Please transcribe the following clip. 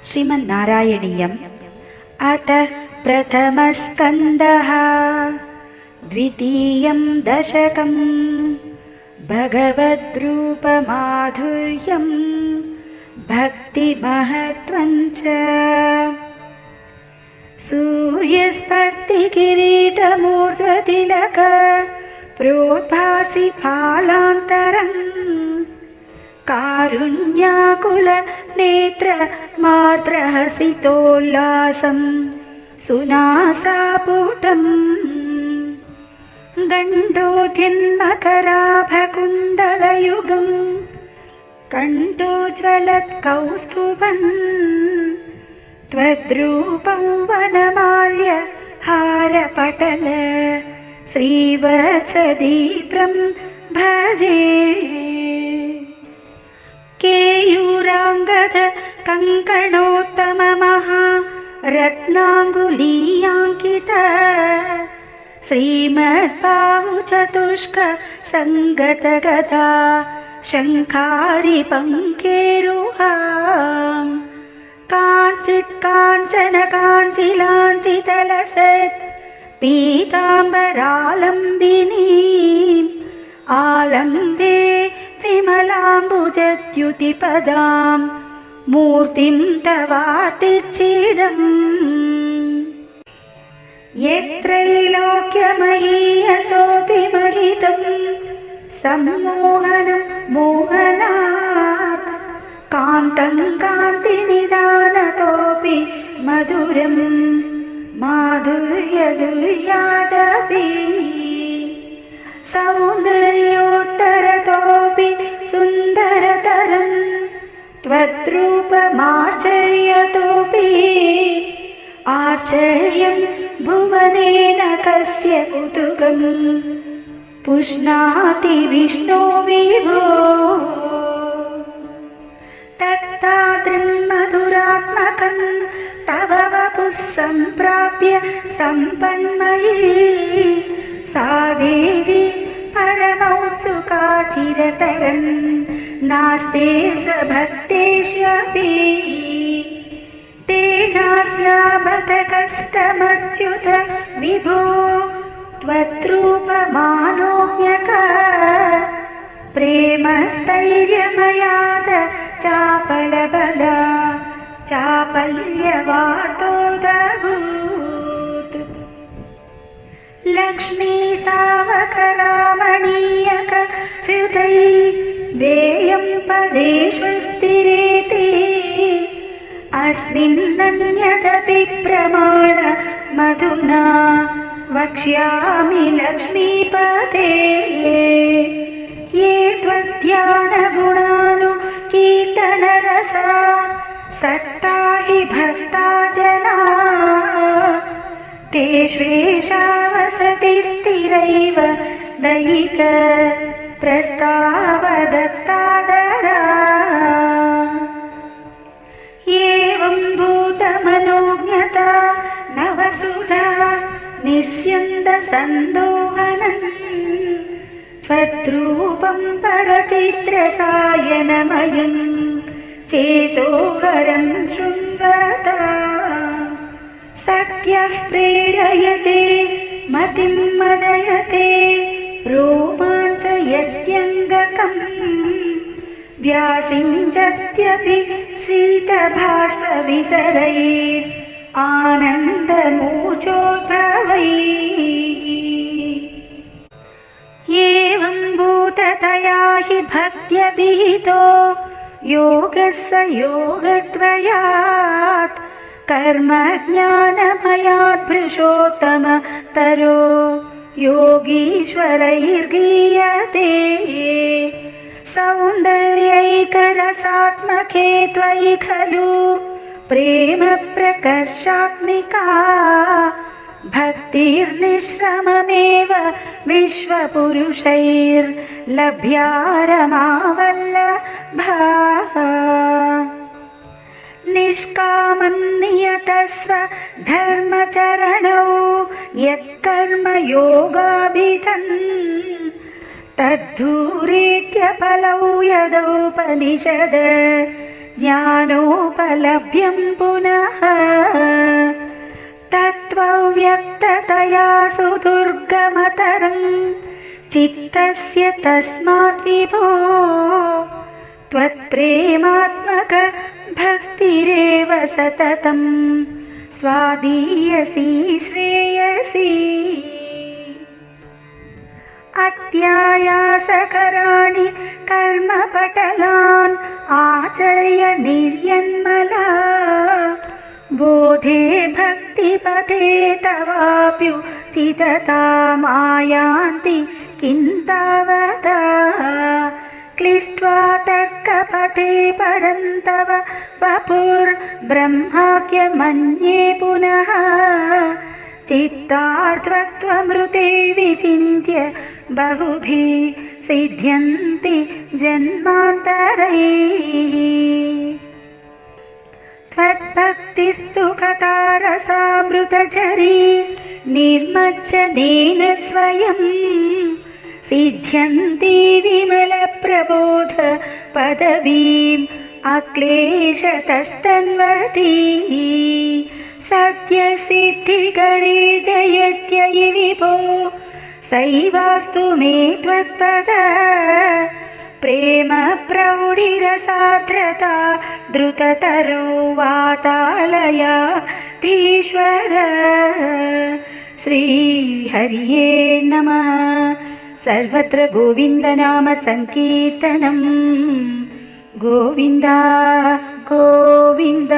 श्रीमन्नारायणीयम् अतः प्रथमस्कन्धः द्वितीयं दशकम् भगवद्रूपमाधुर्यं भक्तिमहत्त्वं च सूर्यस्पर्तिकिरीटमूर्ध्वतिलक प्रोद्भासि फालान्तरम् कारुण्याकुल नेत्र मात्रहसितोल्लासं सुनासापुटम् गण्डोद्यन्मकराभकुण्डलयुगं कण्ठोज्ज्वलत्कौस्तुभम् त्वद्रूपं वनमाल्य हारपटल श्रीवत्सदीप्रं भजे केयूराङ्गद कङ्कणोत्तममहा रत्नाङ्गुलीयाङ्कित श्रीमद्बाहुचतुष्क सङ्गतगदा शङ्खारिपङ्केरुहा काञ्चित् काञ्चन काञ्चिलाञ्चितलसत् पीताम्बरालम्बिनीम् आलम्बे विमलाम्बुजद्युतिपदां मूर्तिं तवातिच्छिदम् यत्रैलोक्यमयीयसोऽपि महितं सम्मोहनं मोहनात् कान्तं कान्तिनिदानतोऽपि मधुरं माधुर्यदुर्यादपि सौन्दर्योत्तरतोऽपि सुन्दरतरं त्वद्रूपमाश्चर्यतोऽपि आश्चर्यं भुवनेन कस्य कुतुकं पुष्णाति विष्णो विभो तत्तादृं मधुरात्मकं तव वपुः सम्प्राप्य सम्पन्मयी सा देवी परमौत्सुका चिरतरन् नास्ते स्वभक्तेष्वपि तेनास्याबत कष्टमच्युत विभो त्वद्रूपमानोऽप्यक प्रेमस्थैर्यमयाद चापलबल चापल्यवार्तोदभूत् लक्ष्मी सावकरामणीयक हृदय वेयं पदेष्वस्तिरेति अस्मिन्नन्यदपि प्रमाण मधुना वक्ष्यामि लक्ष्मीपते ये त्वद्ध्यानगुणानुकीर्तनरसा सत्ता हि भक्ता जना तेष्वेषा वसति स्थिरैव दयित प्रस्तावदत्तादरा एवं भूतमनोज्ञता नवसुधा निस्यन्दसन्दोहनम् त्वद्रूपं परचित्रसायनमयं चेतोहरं शृण्वता सत्यः प्रेरयते मतिं मदयते रोमाञ्चयत्यङ्गकम् व्यासिञ्चत्यपि शीतबाष्पविसरैः आनन्दमूचोद्भवैः एवं भूततया हि भक्त्यभिहितो योगस्य योगद्वयात् कर्मज्ञानमयात् पुरुषोत्तमतरो योगीश्वरैर्गीयते सौन्दर्यैकरसात्मके त्वयि खलु प्रेम प्रकर्षात्मिका भक्तिर्निश्रममेव विश्वपुरुषैर्लभ्या रमावल्लभा निष्कामन्नियतस्व धर्मचरणौ यत्कर्मयोगाभिधन् तद्धूरेत्यफलौ यदोपनिषद ज्ञानोपलभ्यं पुनः तत्त्वव्यक्ततया सुदुर्गमतरं चित्तस्य तस्मात् विभो त्वत्प्रेमात्मक भक्तिरेव सततं स्वादीयसी श्रेयसी। अत्यायासकराणि कर्मपटलान् आचर्य निर्यन्मला बोधे भक्तिपथे तवाप्युचिततामायान्ति किं तावता क्लिष्ट्वा तर्कपथे परं तव वपुर्ब्रह्माख्यमन्ये पुनः चित्तार्थत्वमृते विचिन्त्य बहुभिः सिद्ध्यन्ति जन्मान्तरैः। त्वद्भक्तिस्तु कथारसामृतझरी निर्मज्जनेन स्वयं सिद्ध्यन्ति विमलप्रबोध पदवीम् अक्लेशतस्तन्वती सत्यसिद्धिकरे जयत्ययि विभो सैवास्तु मे त्वत्पद प्रेम प्रौढिरसाद्रता द्रुततरो वातालया धीश्वर। श्रीहरिये नमः। सर्वत्र गोविन्दनाम संकीर्तनम् गोविन्द गोविन्द।